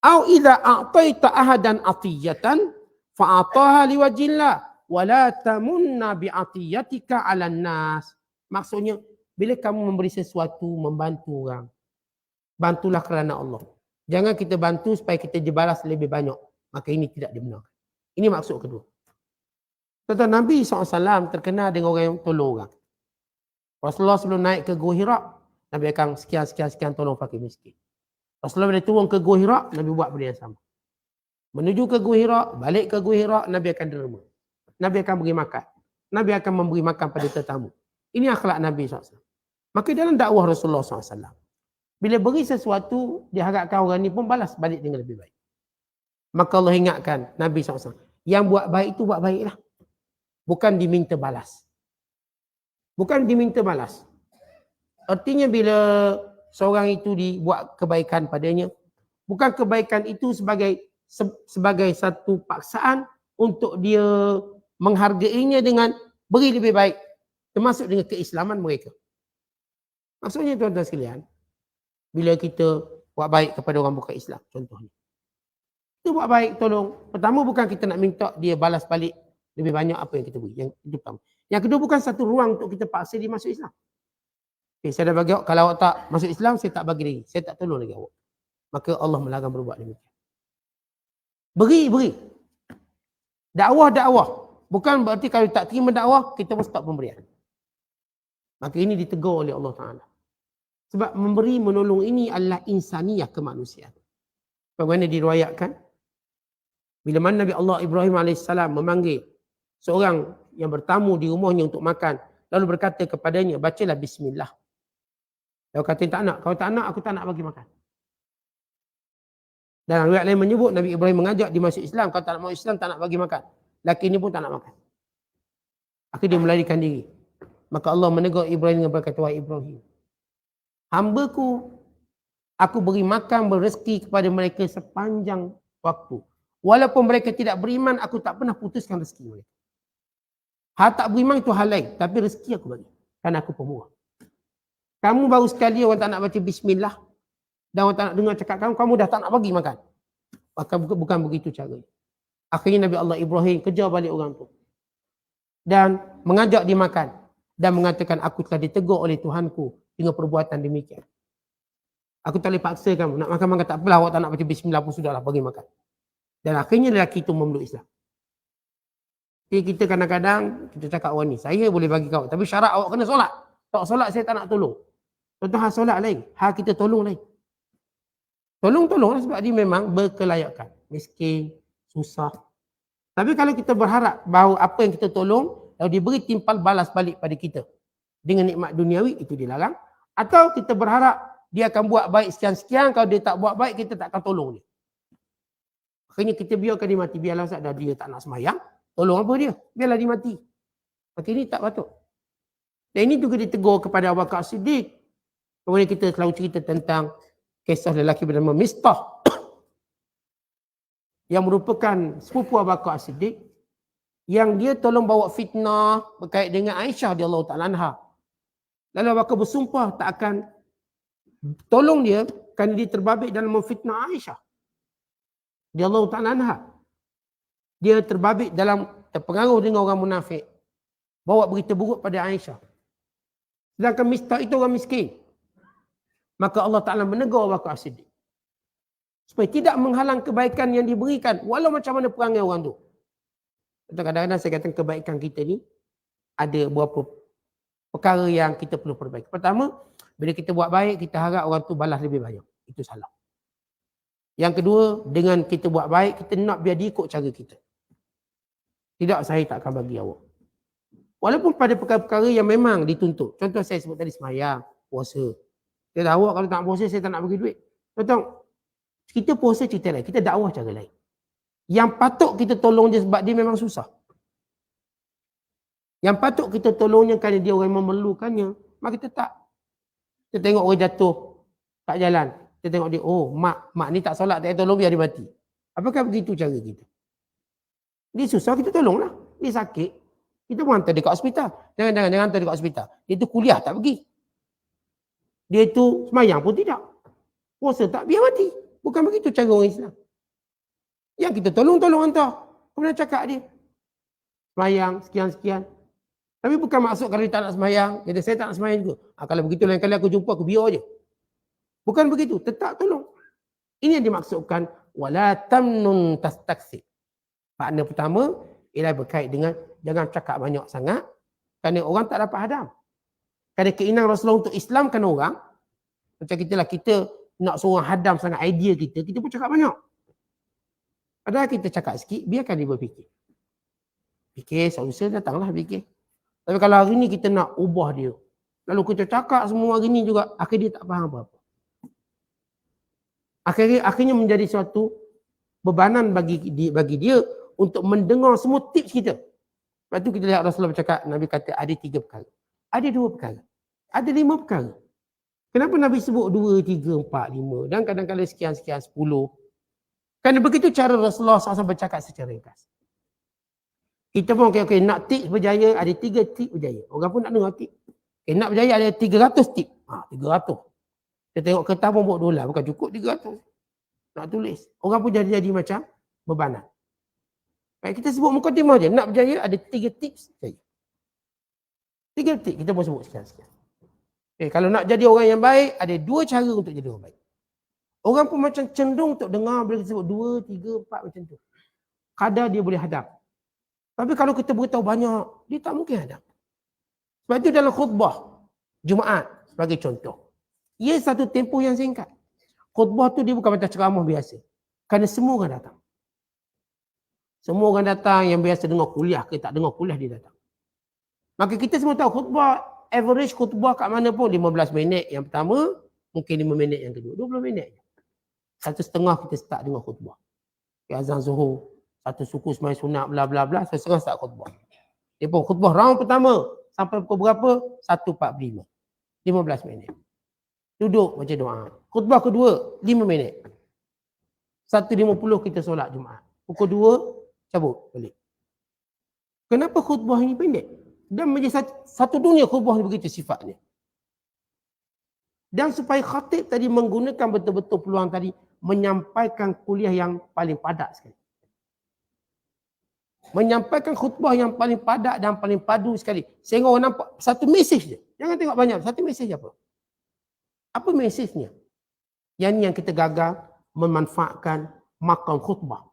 au idza a'taita ahadan atiyatan fa'ataha liwajillah wala tamunna bi'atiyatika 'alan nas. Maksudnya bila kamu memberi sesuatu, membantu orang, bantulah kerana Allah. Jangan kita bantu supaya kita dibalas lebih banyak. Maka ini tidak dibenarkan. Ini maksud kedua. Tuan-tuan, Nabi SAW terkenal dengan orang yang tolong orang. Rasulullah sebelum naik ke Gua Hira, Nabi akan sekian tolong fakir miskin. Rasulullah bila turun ke Gua Hira, Nabi buat benda yang sama. Menuju ke Gua Hira, balik ke Gua Hira, Nabi akan derma. Nabi akan beri makan. Nabi akan memberi makan pada tetamu. Ini akhlak Nabi SAW. Maka dalam dakwah Rasulullah SAW, bila beri sesuatu, diharapkan orang ni pun balas balik dengan lebih baik. Maka Allah ingatkan Nabi SAW, yang buat baik itu buat baiklah. Bukan diminta balas. Bukan diminta balas. Artinya bila seorang itu dibuat kebaikan padanya, bukan kebaikan itu sebagai satu paksaan untuk dia menghargainya dengan beri lebih baik. Termasuk dengan keislaman mereka. Maksudnya tuan-tuan sekalian, bila kita buat baik kepada orang bukan Islam, contohnya. Kita buat baik, tolong. Pertama bukan kita nak minta dia balas balik lebih banyak apa yang kita beri. Yang itu pertama. Yang kedua bukan satu ruang untuk kita paksa dia masuk Islam. Okay, saya dah bagi awak, kalau awak tak masuk Islam, saya tak bagi lagi. Saya tak tolong lagi awak. Maka Allah melarang berbuat demikian. Beri. Dakwah. Bukan berarti kalau tak terima dakwah, kita pun stop pemberian. Maka ini ditegur oleh Allah Ta'ala. Sebab memberi, menolong ini adalah insaniyah kemanusiaan. Bagaimana diriwayatkan? Bila mana Nabi Allah Ibrahim AS memanggil seorang yang bertamu di rumahnya untuk makan. Lalu berkata kepadanya, bacalah bismillah. Lalu kata tak nak. Kalau tak nak, aku tak nak bagi makan. Dan riwayat lain menyebut Nabi Ibrahim mengajak dia masuk Islam. Kalau tak nak masuk Islam, tak nak bagi makan. Laki ini pun tak nak makan. Akhirnya dia melarikan diri. Maka Allah menegur Ibrahim dengan berkata, wahai Ibrahim, hamba-Ku, aku beri makan, berezeki kepada mereka sepanjang waktu. Walaupun mereka tidak beriman, aku tak pernah putuskan rezeki mereka. Hal tak beriman itu hal lain, tapi rezeki aku bagi. Kerana aku pemurah. Kamu baru sekali orang tak nak baca bismillah, dan orang tak nak dengar cakap kamu dah tak nak bagi makan. Bukan begitu caranya. Akhirnya Nabi Allah Ibrahim kejar balik orang tu. Dan mengajak dia makan. Dan mengatakan, aku telah ditegur oleh Tuhanku dengan perbuatan demikian. Aku tak boleh paksa kamu. Nak makan-makan tak apalah, awak tak nak baca bismillah pun sudahlah, bagi makan. Dan akhirnya lelaki itu memeluk Islam. Jadi kita kadang-kadang, kita cakap orang ni, saya boleh bagi kau. Tapi syarat awak kena solat. Tak solat, saya tak nak tolong. Contoh hal solat lain. Hal kita tolong lain. Tolong-tolonglah sebab dia memang berkelayakan. Miskin, susah. Tapi kalau kita berharap bahawa apa yang kita tolong, lalu diberi timpal balas balik pada kita dengan nikmat duniawi, itu dilarang. Atau kita berharap dia akan buat baik sekian-sekian, kalau dia tak buat baik, kita tak akan tolong dia. Akhirnya kita biarkan dia mati. Biarlah dah dia tak nak semayang, tolong apa dia? Biarlah dia mati. Maka ini tak patut. Dan ini juga ditegur kepada Abu Bakar Siddiq. Kemudian kita selalu cerita tentang kisah lelaki bernama Mistah yang merupakan sepupu Abu Bakar Siddiq, yang dia tolong bawa fitnah berkait dengan Aisyah radhiyallahu ta'ala anha. Lalu Abu Bakar bersumpah tak akan tolong dia kerana dia terbabit dalam memfitnah Aisyah radhiyallahu ta'ala anha. Dia terbabit dalam terpengaruh dengan orang munafik, bawa berita buruk pada Aisyah. Sedangkan Mistah itu orang miskin. Maka Allah Ta'ala menegur Abu Bakar Siddiq supaya tidak menghalang kebaikan yang diberikan walau macam mana perangai orang tu. Kadang-kadang saya katakan kebaikan kita ni ada beberapa perkara yang kita perlu perbaiki. Pertama, bila kita buat baik, kita harap orang tu balas lebih banyak. Itu salah. Yang kedua, dengan kita buat baik, kita nak biar dia ikut cara kita. Tidak, saya tak akan bagi awak. Walaupun pada perkara-perkara yang memang dituntut. Contoh saya sebut tadi semayang, puasa. Saya dah, awak kalau tak puasa, saya tak nak bagi duit. Contoh, kita puasa cerita lain, kita dakwah cara lain. Yang patut kita tolong dia sebab dia memang susah. Yang patut kita tolongnya kerana dia orang yang memerlukannya, maka kita tak. Kita tengok orang jatuh kat jalan. Kita tengok dia, oh mak ni tak solat, tak tolong biar dia mati. Apakah begitu cara kita? Dia susah, kita tolonglah. Dia sakit, kita pun hantar dia kat hospital. Jangan hantar dia kat hospital. Dia tu kuliah tak pergi. Dia tu semayang pun tidak. Puasa tak, biar mati. Bukan begitu cara orang Islam. Yang kita tolong hantar. Kemudian cakap dia, semayang, sekian-sekian. Tapi bukan maksud kalau dia tak nak semayang, kata saya tak nak semayang juga. Kalau begitu lain kali aku jumpa, aku biar je. Bukan begitu, tetap tolong. Ini yang dimaksudkan, wala tamnun tastaksir. Makna pertama, ialah berkait dengan jangan cakap banyak sangat, kerana orang tak dapat hadam. Kerana keinginan Rasulullah untuk Islamkan orang, macam kita nak suruh hadam sangat idea kita pun cakap banyak. Padahal kita cakap sikit, biarkan dia berfikir. Fikir, solusi datanglah fikir. Tapi kalau hari ni kita nak ubah dia, lalu kita cakap semua hari ni juga, akhirnya dia tak faham apa-apa. Akhirnya menjadi suatu bebanan bagi dia untuk mendengar semua tips kita. Lepas tu kita lihat Rasulullah bercakap, Nabi kata ada 3 perkara. Ada 2 perkara. Ada 5 perkara. Kenapa Nabi sebut 2, 3, 4, 5 dan kadang-kadang sekian-sekian 10? Kerana begitu cara Rasulullah SAW bercakap secara ringkas. Kita pun okey, nak tips berjaya, ada 3 tips berjaya. Orang pun nak dengar tips. Nak berjaya ada 300 tips. 300. Kita tengok kertas pun buat $2, bukan cukup 300. Nak tulis. Orang pun jadi macam bebanan. Baik, kita sebut mukadimah je. Nak berjaya ada 3 tips berjaya. 3 tips kita pun sebut sekian-sekian. Kalau nak jadi orang yang baik, ada 2 cara untuk jadi orang baik. Orang pun macam cenderung untuk dengar bila kita sebut 2, 3, 4 macam tu. Kadar dia boleh hadap. Tapi kalau kita beritahu banyak, dia tak mungkin hadap. Sebab itu dalam khutbah Jumaat sebagai contoh. Ia satu tempoh yang singkat. Khutbah tu dia bukan macam ceramah biasa. Kerana semua orang datang. Semua orang datang yang biasa dengar kuliah ke tak dengar kuliah dia datang. Maka kita semua tahu khutbah, average khutbah kat mana pun 15 minit yang pertama, mungkin 5 minit yang kedua, 20 minit. 1.5 kita start dengar khutbah. Azan Zuhur, satu suku semai sunat, bla bla bla, 1.5 start khutbah. Dia pun khutbah round pertama sampai pukul berapa? 1.45. 15 minit. Duduk baca doa. Khutbah kedua 5 minit. 1.50 kita solat Jumaat. Pukul 2 cabut balik. Kenapa khutbah ini pendek? Dan menjadi satu dunia khutbah begitu sifatnya. Dan supaya khatib tadi menggunakan betul-betul peluang tadi menyampaikan kuliah yang paling padat sekali. Menyampaikan khutbah yang paling padat dan paling padu sekali. Sehingga orang nampak satu mesej je. Jangan tengok banyak, satu mesej apa? Apa mesejnya? Yang kita gagal memanfaatkan makam khutbah.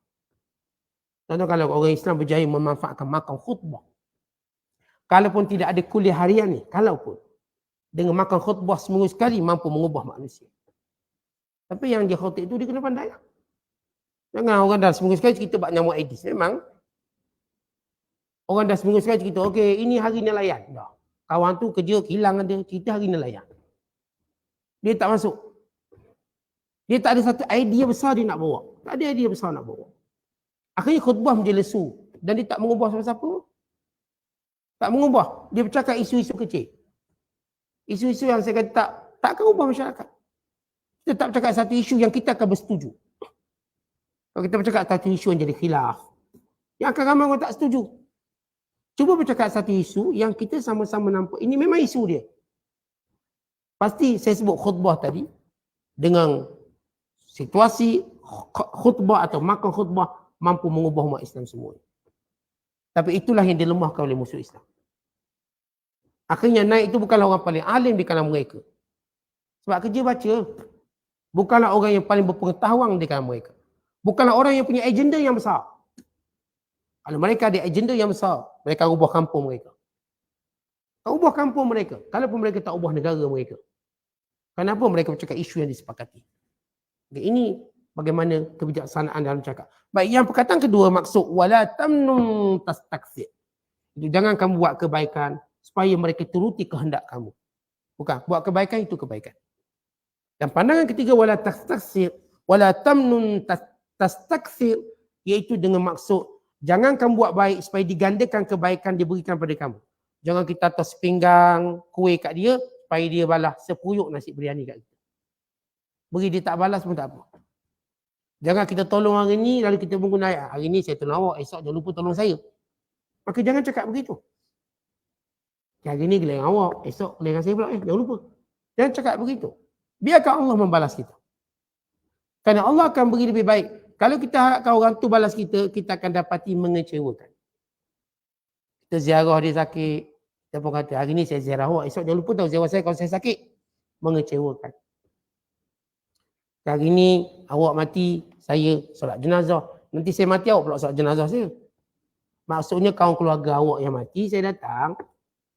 Contoh kalau orang Islam berjaya memanfaatkan makam khutbah. Kalaupun tidak ada kuliah harian ni, kalaupun dengan makam khutbah seminggu sekali mampu mengubah manusia. Tapi yang dia khutbah itu dia kena pandai lah. Jangan orang dah seminggu sekali cerita bab nyamuk Aedes. Memang orang dah seminggu sekali cerita, okey ini hari nelayan. Dah. Kawan tu kerja hilang ada cerita hari nelayan. Dia tak masuk. Dia tak ada satu idea besar dia nak bawa. Tak ada idea besar nak bawa. Akhirnya khutbah menjadi lesu. Dan dia tak mengubah siapa-siapa. Tak mengubah. Dia bercakap isu-isu kecil. Isu-isu yang saya kata tak akan ubah masyarakat. Kita tak bercakap satu isu yang kita akan bersetuju. Kalau kita bercakap satu isu yang jadi khilaf, yang akan ramai orang tak setuju. Cuba bercakap satu isu yang kita sama-sama nampak. Ini memang isu dia. Pasti saya sebut khutbah tadi dengan situasi khutbah atau makam khutbah mampu mengubah umat Islam semua. Tapi itulah yang dilemahkan oleh musuh Islam. Akhirnya naik itu bukanlah orang paling alim di kalangan mereka. Sebab kerja baca. Bukanlah orang yang paling berpengetahuan di kalangan mereka. Bukanlah orang yang punya agenda yang besar. Kalau mereka ada agenda yang besar, mereka ubah kampung mereka. Ubah kampung mereka. Kalaupun mereka tak ubah negara mereka. Kenapa mereka bercakap isu yang disepakati? Okay, ini bagaimana kebijaksanaan dalam cakap. Baik, yang perkataan kedua maksud wala tamnun tastaksir. Itu jangan kamu buat kebaikan supaya mereka turuti kehendak kamu. Bukan, buat kebaikan itu kebaikan. Dan pandangan ketiga wala tastaksir, wala tamnun tastaksir, iaitu dengan maksud jangan kamu buat baik supaya digandakan kebaikan diberikan pada kamu. Jangan kita atas sepinggang kuih kat dia supaya dia balas sepuyuk nasi biryani kat kita. Beri dia tak balas pun tak apa. Jangan kita tolong hari ni lalu kita menggunakan hari ni saya tolong awak, esok jangan lupa tolong saya. Maka jangan cakap begitu. Hari ni giliran awak, esok giliran saya pula. Jangan lupa. Jangan cakap begitu. Biarkan Allah membalas kita. Kerana Allah akan beri lebih baik. Kalau kita harapkan orang tu balas kita, kita akan dapati mengecewakan. Kita ziarah dia sakit. Kita pun kata, hari ni saya ziarah awak, esok jangan lupa tahu ziarah saya kalau saya sakit. Mengecewakan. Hari ni awak mati, saya solat jenazah. Nanti saya mati, awak pula solat jenazah saya. Maksudnya kaum keluarga awak yang mati, saya datang.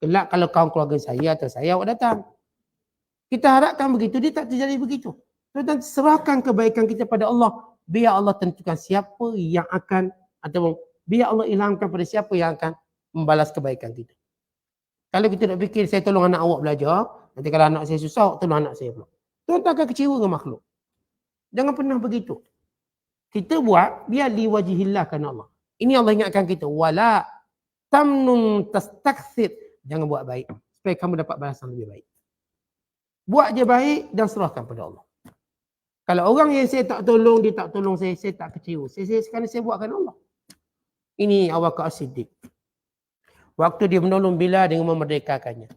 Kelak kalau kaum keluarga saya atau saya, awak datang. Kita harapkan begitu, dia tak terjadi begitu. Dan serahkan kebaikan kita pada Allah. Biar Allah tentukan siapa yang akan, atau biar Allah ilhamkan pada siapa yang akan membalas kebaikan kita. Kalau kita nak fikir, saya tolong anak awak belajar, nanti kalau anak saya susah, awak tolong anak saya pula. Tuhan tak akan kecewa dengan makhluk. Jangan pernah begitu. Kita buat, biar liwajihillah kerana Allah. Ini Allah ingatkan kita. Wala tamnun tastakthir. Jangan buat baik. Supaya kamu dapat balasan lebih baik. Buat je baik dan serahkan pada Allah. Kalau orang yang saya tak tolong, dia tak tolong saya tak kecewa. Sekarang saya buatkan Allah. Ini Abu Bakar As-Siddiq. Waktu dia menolong Bilal dengan memerdekakannya.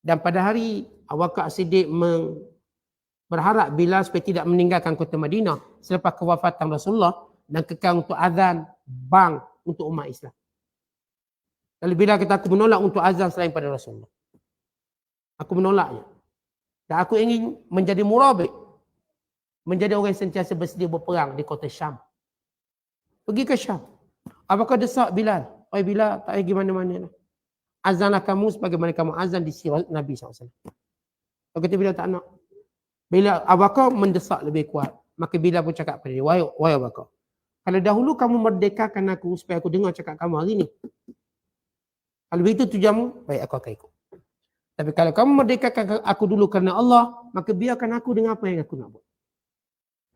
Dan pada hari Abu Bakar As-Siddiq berharap Bilal supaya tidak meninggalkan kota Madinah selepas kewafatan Rasulullah dan kekal untuk azan bang untuk umat Islam. Lalu Bilal kata, aku menolak untuk azan selain pada Rasulullah. Aku menolaknya. Dan aku ingin menjadi murabit. Menjadi orang yang sentiasa bersedia berperang di kota Syam. Pergi ke Syam. Apakah desak Bilal? Oh Bilal, tak pergi mana-mana. Azanlah kamu sebagaimana kamu azan di sirat Nabi SAW. Kalau kata Bilal tak nak. Bila Abu Bakar mendesak lebih kuat. Maka Bilal pun cakap pada dia, wahai Abu Bakar, kalau dahulu kamu merdekakan aku supaya aku dengar cakap kamu hari ni. Kalau begitu tujuanmu, baik aku akan ikut. Tapi kalau kamu merdekakan aku dulu kerana Allah, maka biarkan aku dengar apa yang aku nak buat.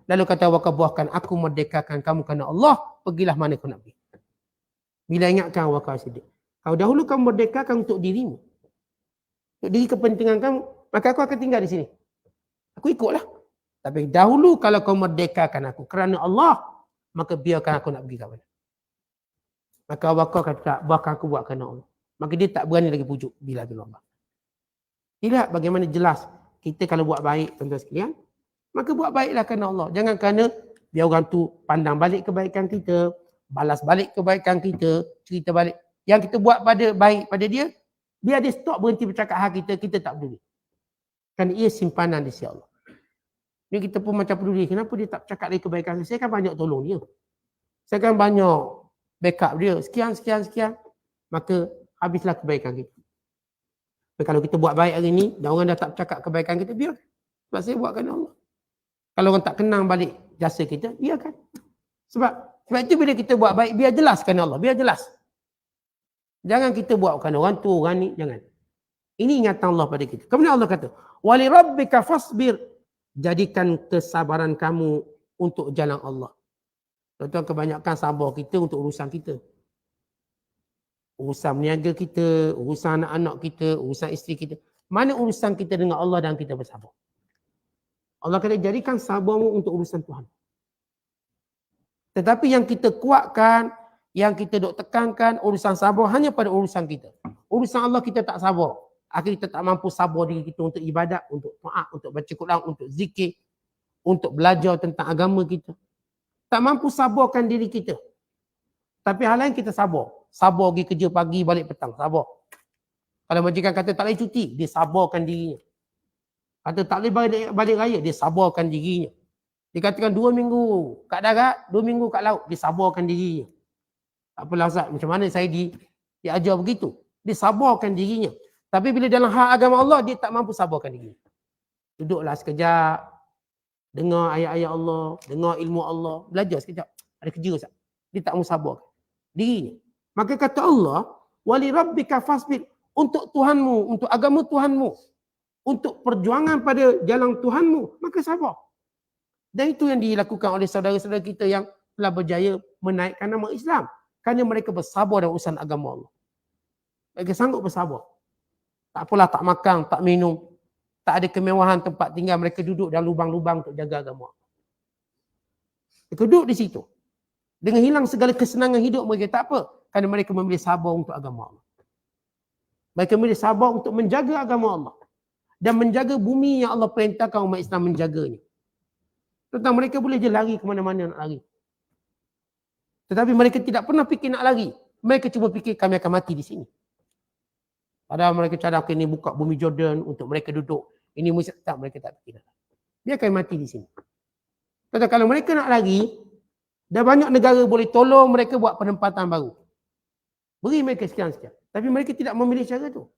Lalu kata Abu Bakar, buahkan aku merdekakan kamu kerana Allah, pergilah mana kau nak pergi. Bila ingatkan Abu Bakar Siddiq, kalau dahulu kamu merdekakan untuk dirimu, untuk diri kepentingan kamu, maka aku akan tinggal di sini. Aku ikutlah. Tapi dahulu kalau kau merdekakan aku kerana Allah, maka biarkan aku nak pergi ke mana. Maka Abu Bakar kata, buahkan aku buat kerana Allah. Maka dia tak berani lagi pujuk Bilal bin Rabah. Tidak, bagaimana jelas. Kita kalau buat baik, tuan-tuan sekalian, maka buat baiklah kerana Allah. Jangan kerana biar orang tu pandang balik kebaikan kita, balas balik kebaikan kita, cerita balik. Yang kita buat pada baik pada dia, biar dia stop berhenti bercakap hal kita, kita tak peduli. Kerana ia simpanan di sisi Allah. Ni kita pun macam peduli. Kenapa dia tak cakap lagi kebaikan saya? Saya kan banyak tolong dia. Saya kan banyak backup dia. Sekian. Maka habislah kebaikan kita. Tapi kalau kita buat baik hari ni, dan orang dah tak cakap kebaikan kita, biarkan. Sebab saya buat kerana Allah. Kalau orang tak kenang balik jasa kita, biarkan. Sebab itu bila kita buat baik, biar jelas kerana Allah. Biar jelas. Jangan kita buat kerana orang tu, orang ni. Jangan. Ini ingatan Allah pada kita. Kemudian Allah kata, wali rabbika fasbir. Jadikan kesabaran kamu untuk jalan Allah. Tuan-tuan, kebanyakan sabar kita untuk urusan kita. Urusan meniaga kita, urusan anak-anak kita, urusan isteri kita. Mana urusan kita dengan Allah dan kita bersabar? Allah kata, jadikan sabarmu untuk urusan Tuhan. Tetapi yang kita kuatkan, yang kita duk tekankan, urusan sabar hanya pada urusan kita. Urusan Allah kita tak sabar. Akhirnya kita tak mampu sabar diri kita untuk ibadat, untuk taat, untuk baca Quran, untuk zikir, untuk belajar tentang agama kita. Tak mampu sabarkan diri kita. Tapi hal lain kita sabar. Sabar pergi kerja pagi, balik petang. Sabar. Kalau majikan kata tak boleh cuti, dia sabarkan dirinya. Kata tak boleh balik raya, dia sabarkan dirinya. Dia katakan 2 minggu kat darat, 2 minggu kat laut, dia sabarkan dirinya. Tak apalah Ustaz, macam mana saya diajar begitu? Dia sabarkan dirinya. Tapi bila dalam hak agama Allah, dia tak mampu sabarkan diri. Duduklah sekejap. Dengar ayat-ayat Allah. Dengar ilmu Allah. Belajar sekejap. Ada kerja Ustaz. Dia tak mampu sabarkan dirinya. Maka kata Allah, wali rabbika fasbir. Untuk Tuhanmu, untuk agama Tuhanmu. Untuk perjuangan pada jalan Tuhanmu. Maka sabar. Dan itu yang dilakukan oleh saudara-saudara kita yang telah berjaya menaikkan nama Islam. Kerana mereka bersabar dalam urusan agama Allah. Mereka sanggup bersabar. Tak apalah, tak makan, tak minum, tak ada kemewahan tempat tinggal, mereka duduk dalam lubang-lubang untuk jaga agama. Mereka duduk di situ. Dengan hilang segala kesenangan hidup mereka, tak apa. Kerana mereka memilih sabar untuk agama Allah. Mereka memilih sabar untuk menjaga agama Allah. Dan menjaga bumi yang Allah perintahkan umat Islam menjaganya. Tentang mereka boleh je lari ke mana-mana nak lari. Tetapi mereka tidak pernah fikir nak lari. Mereka cuma fikir kami akan mati di sini. Padahal mereka cadang, okay, ni buka bumi Jordan untuk mereka duduk. Ini mesti tak, mereka tak fikir. Dia akan mati di sini. Tetapi kalau mereka nak lari, dah banyak negara boleh tolong mereka buat penempatan baru. Beri mereka sekian-sekian. Tapi mereka tidak memilih cara tu.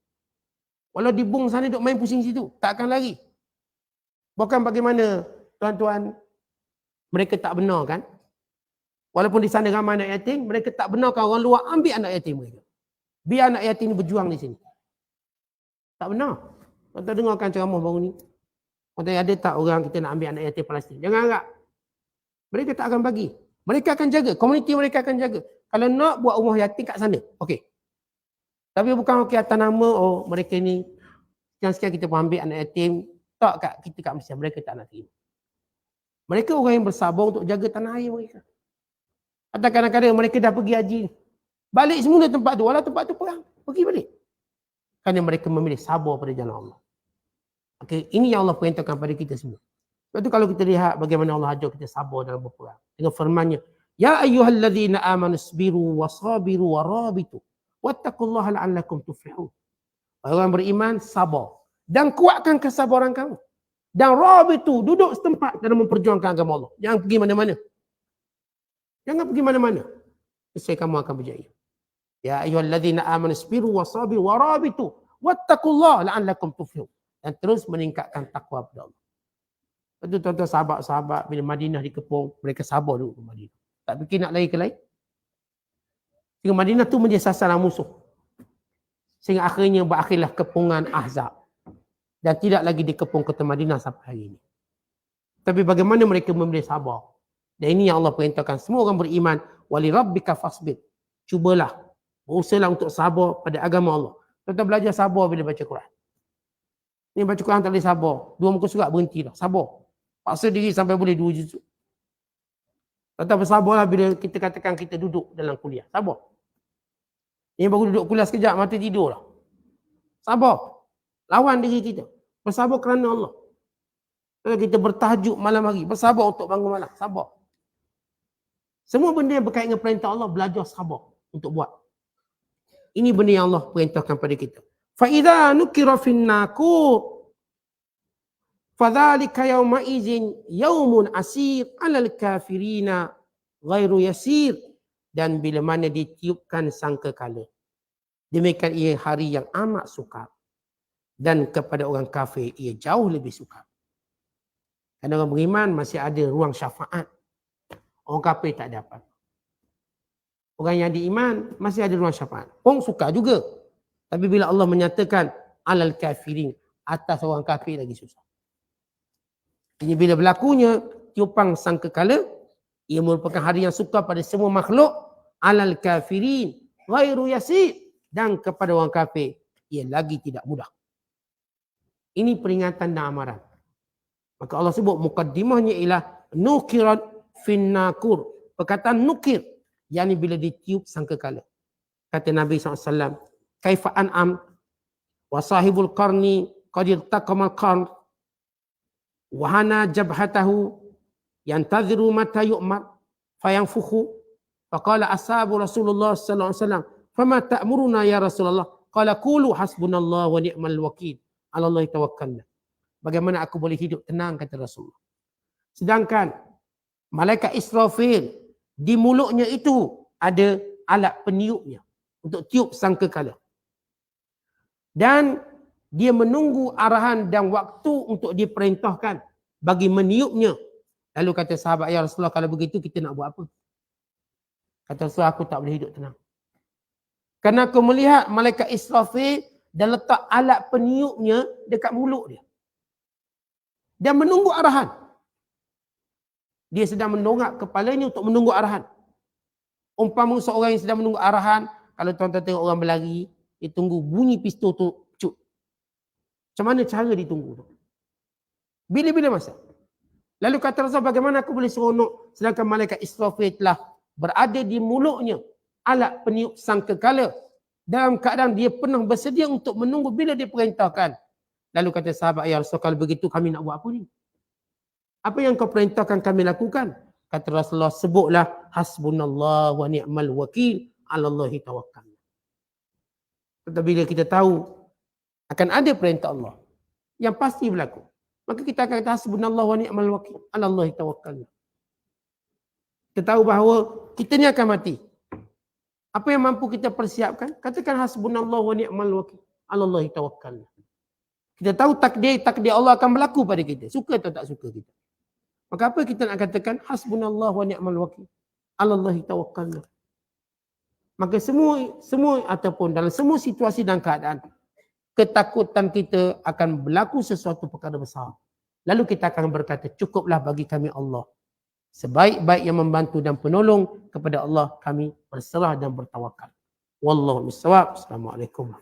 Walau di bung sana duk main pusing situ, tak akan lari. Bukan bagaimana tuan-tuan, mereka tak benar kan? Walaupun di sana ramai anak yatim, mereka tak benarkan orang luar ambil anak yatim mereka. Biar anak yatim ni berjuang di sini. Tak benar. Tuan-tuan dengarkan ceramah baru ni. Tuan-tuan ada tak orang kita nak ambil anak yatim Palestin? Jangan harap. Mereka tak akan bagi. Mereka akan jaga. Komuniti mereka akan jaga. Kalau nak buat rumah yatim kat sana, okey. Tapi bukan okey atas nama, oh mereka ni sekian-sekian kita pun ambil anak yatim. Tak kat kita kat Malaysia, mereka tak nak terima. Mereka orang yang bersabar untuk jaga tanah air mereka. Atau kadang-kadang mereka dah pergi haji, balik semula tempat tu, walau tempat tu perang, pergi balik. Kerana mereka memilih sabar pada jalan Allah. Okey, ini yang Allah perintahkan pada kita semua. Sebab tu kalau kita lihat bagaimana Allah ajar kita sabar dalam berperang. Dengan firman-Nya, ya ayyuhallazina amanu sabiru wasabiru warabitu wattaqullaha la'allakum tuflihun. Orang beriman sabar dan kuatkan kesabaran kamu. Dan rabitu, duduk setempat dalam memperjuangkan agama Allah. Jangan pergi mana-mana. Jangan pergi mana-mana. Nescaya kamu akan berjaya. Ya ayyuhallazina amanu sabiru wasabiru warabitu wattaqullaha la'allakum tuflihun. Dan terus meningkatkan takwa kepada Allah. Lepas tu tuan-tuan sahabat-sahabat bila Madinah dikepung, mereka sabar dulu ke Madinah. Tak fikir nak lari ke lain. Sehingga Madinah tu menjadi sasaran musuh. Sehingga akhirnya berakhirlah kepungan Ahzab. Dan tidak lagi dikepung kota Madinah sampai hari ini. Tapi bagaimana mereka memilih sabar. Dan ini yang Allah perintahkan semua orang beriman. Wali rabbika fasbir. Cubalah. Berusahalah untuk sabar pada agama Allah. Tuan-tuan belajar sabar bila baca Quran. Ni baca Quran tak boleh sabar. 2 muka surat berhenti dah. Sabar. Paksa diri sampai boleh 2 juzuk. Tuan-tuan bersabarlah bila kita katakan kita duduk dalam kuliah. Sabar. Ni baru duduk kuliah sekejap, mati tidur lah. Sabar. Lawan diri kita. Bersabar kerana Allah. Kalau kita bertahajud malam hari, bersabar untuk bangun malam. Sabar. Semua benda yang berkaitan dengan perintah Allah, belajar sabar untuk buat. Ini benda yang Allah perintahkan pada kita. فَإِذَا نُكِرَ فِي النَّاقُورِ فَذَلِكَ يَوْمَئِذٍ يَوْمٌ عَسِيرٌ عَلَى الْكَافِرِينَ غَيْرُ يَسِيرٌ. Dan bila mana ditiupkan sangkakala, demikian ia hari yang amat sukar. Dan kepada orang kafir ia jauh lebih sukar. Kerana orang beriman masih ada ruang syafaat. Orang kafir tak dapat. Orang yang diiman masih ada ruang syafaat. Orang suka juga. Tapi bila Allah menyatakan alal kafirin, atas orang kafir lagi susah. Jadi bila berlakunya tiupan sangkakala, ia merupakan hari yang sukar pada semua makhluk. Alal kafirin ghairu yasir. Dan kepada orang kafir ia lagi tidak mudah. Ini peringatan dan amaran. Maka Allah sebut mukaddimahnya ialah nukirat fin nakur. Perkataan nukir, yakni bila ditiup sangkakala. Kata Nabi SAW, kaifa an'am wa sahibul qarni qad irtaqamal qarn wa hana jabhatahu yantadhiru mata yu'mar fayanfukhu faqala ashabu Rasulullah sallallahu alaihi wasallam fama ta'muruna ya Rasulullah qala qulu hasbunallahu wa ni'mal wakil ala Allah tawakkalna. Bagaimana aku boleh hidup tenang, kata Rasulullah. Sedangkan malaikat Israfil di mulutnya itu ada alat peniupnya untuk tiup sangkakala. Dan dia menunggu arahan dan waktu untuk diperintahkan bagi meniupnya. Lalu kata sahabat, ya Rasulullah, kalau begitu kita nak buat apa? Kata Rasulullah, aku tak boleh hidup tenang. Kerana aku melihat malaikat Israfil dan letak alat peniupnya dekat mulut dia. Dan menunggu arahan. Dia sedang mendongak kepalanya untuk menunggu arahan. Umpama seorang yang sedang menunggu arahan, kalau tuan-tuan tengok orang berlari, Dia tunggu bunyi pistol tu cuk. Macam mana cara ditunggu tu? Bila-bila masa. Lalu kata Rasul, bagaimana aku boleh seronok sedangkan malaikat Israfil telah berada di mulutnya alat peniup sangkakala dalam keadaan dia pernah bersedia untuk menunggu bila dia perintahkan. Lalu kata sahabat, ya Rasul, kalau begitu kami nak buat apa ni? Apa yang kau perintahkan kami lakukan? Kata Rasulullah, sebutlah hasbunallah wa ni'mal wakil, 'alallahi tawakkal. Tetapi bila kita tahu akan ada perintah Allah yang pasti berlaku, maka kita akan kata hasbunallah wa ni'mal wakil, 'alallahi tawakkal. Kita tahu bahawa kita ni akan mati. Apa yang mampu kita persiapkan? Katakan hasbunallah wa ni'mal wakil, 'alallahi tawakkal. Kita tahu takdir Allah akan berlaku pada kita, suka atau tak suka kita. Maka apa kita nak katakan? Hasbunallah wa ni'mal wakil, 'alallahi tawakkal. Maka semua ataupun dalam semua situasi dan keadaan, ketakutan kita akan berlaku sesuatu perkara besar. Lalu kita akan berkata, cukuplah bagi kami Allah. Sebaik-baik yang membantu dan penolong kepada Allah, kami berserah dan bertawakal. Wallahu a'lam bishawab. Assalamualaikum.